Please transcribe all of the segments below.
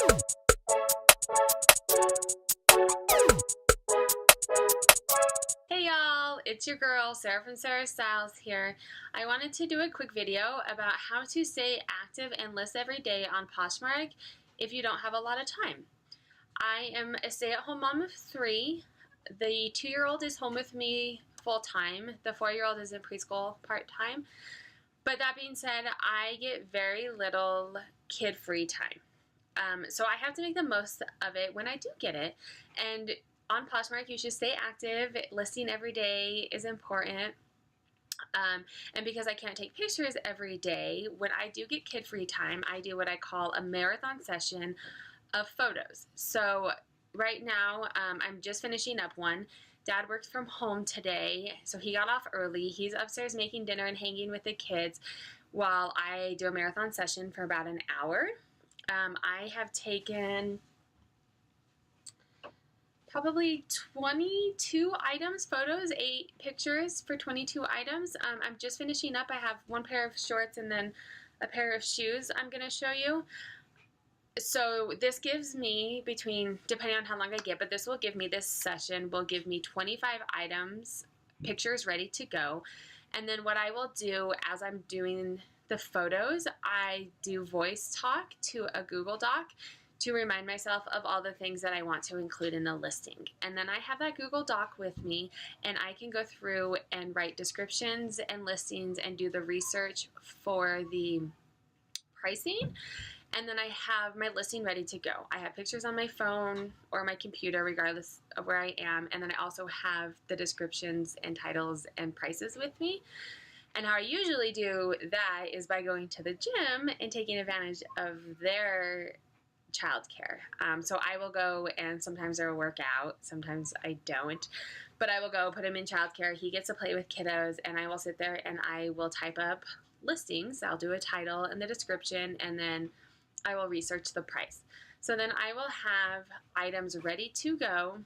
Hey y'all, it's your girl Sarah from Sarah Styles here. I wanted to do a quick video about how to stay active and list every day on PoshMark if you don't have a lot of time. I am a stay-at-home mom of 3. The 2-year-old is home with me full-time. The 4-year-old is in preschool part-time. But that being said, I get very little kid-free time. So I have to make the most of it when I do get it. And on PoshMark, you should stay active. Listing every day is important. And because I can't take pictures every day, when I do get kid-free time, I do what I call a marathon session of photos. So right now, I'm just finishing up one. Dad works from home today, so he got off early. He's upstairs making dinner and hanging with the kids while I do a marathon session for about an hour. I have taken probably 22 items, photos, 8 pictures for 22 items. I'm just finishing up. I have one pair of shorts and then a pair of shoes I'm going to show you. So this gives me depending on how long I get, but this session will give me 25 items, pictures ready to go. And then what I will do as I'm doing the photos, I do voice talk to a Google Doc to remind myself of all the things that I want to include in the listing. And then I have that Google Doc with me, and I can go through and write descriptions and listings and do the research for the pricing. And then I have my listing ready to go. I have pictures on my phone or my computer, regardless of where I am. And then I also have the descriptions and titles and prices with me. And how I usually do that is by going to the gym and taking advantage of their childcare. So I will go, and sometimes they'll work out, sometimes I don't. But I will go put him in childcare. He gets to play with kiddos, and I will sit there and I will type up listings. I'll do a title and the description, and then I will research the price. So then I will have items ready to go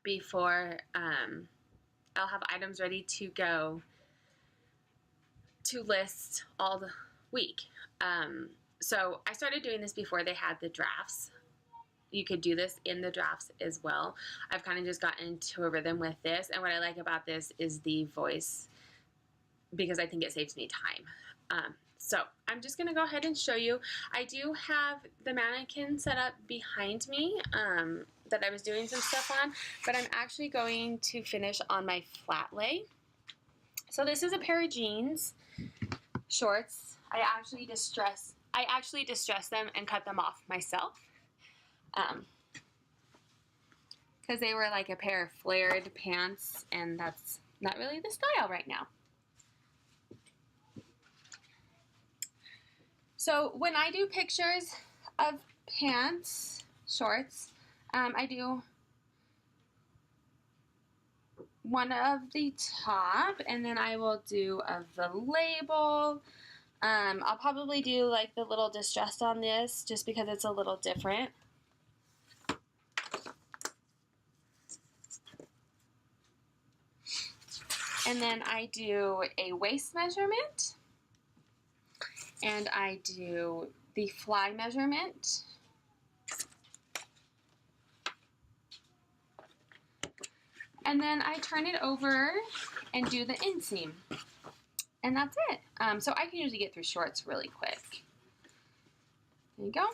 before, I'll have items ready to go to list all the week. So I started doing this before they had the drafts. You could do this in the drafts as well. I've kind of just gotten into a rhythm with this, and what I like about this is the voice, because I think it saves me time. So I'm just going to go ahead and show you. I do have the mannequin set up behind me that I was doing some stuff on, but I'm actually going to finish on my flat lay. So this is a pair of jeans, shorts. I actually distress them and cut them off myself because they were like a pair of flared pants, and that's not really the style right now. So when I do pictures of pants, shorts, I do one of the top, and then I will do of the label. I'll probably do like the little distress on this just because it's a little different. And then I do a waist measurement, and I do the fly measurement. And then I turn it over and do the inseam. And that's it. So I can usually get through shorts really quick. There you go.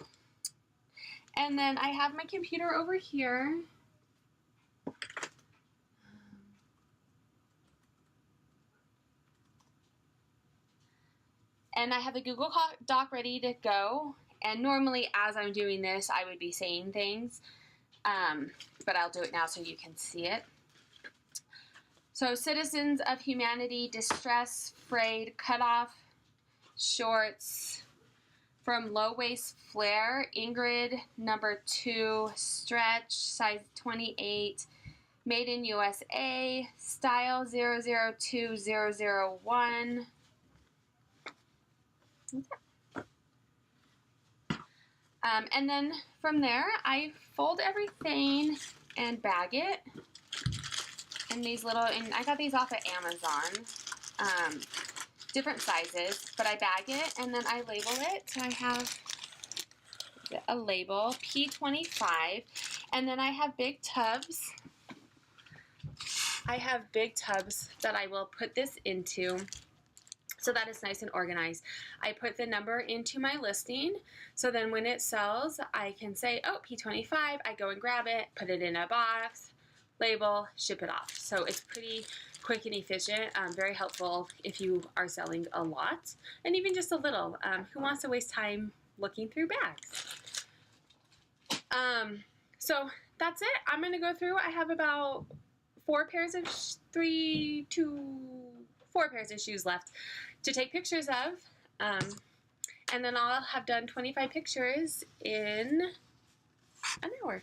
And then I have my computer over here. And I have the Google Doc ready to go. And normally as I'm doing this, I would be saying things. But I'll do it now so you can see it. So Citizens of Humanity, distress, frayed, cut off, shorts, from low waist flare, Ingrid, number 2, stretch, size 28, made in USA, style 002001. And then from there, I fold everything and bag it in these little, and I got these off at Amazon, different sizes, but I bag it and then I label it. So I have a label, P25, and then I have big tubs. I have big tubs that I will put this into so that it's nice and organized. I put the number into my listing, so then when it sells, I can say, oh, P25, I go and grab it, put it in a box, label, ship it off. So it's pretty quick and efficient, very helpful if you are selling a lot, and even just a little. Who wants to waste time looking through bags? So that's it. I'm gonna go through. I have about four pairs of shoes left to take pictures of, and then I'll have done 25 pictures in an hour.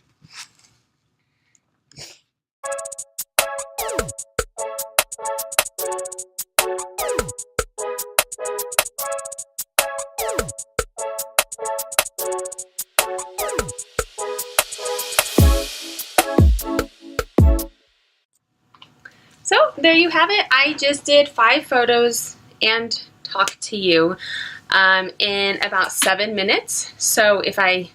So there you have it. I just did 5 photos and talked to you in about 7 minutes. So if I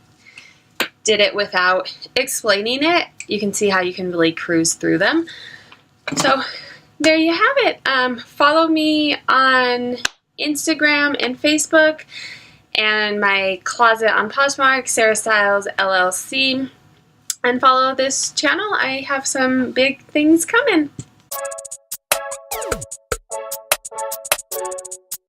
did it without explaining it, you can see how you can really cruise through them. So there you have it. Follow me on Instagram and Facebook, and my closet on PoshMark, Sarah Styles LLC, and follow this channel. I have some big things coming.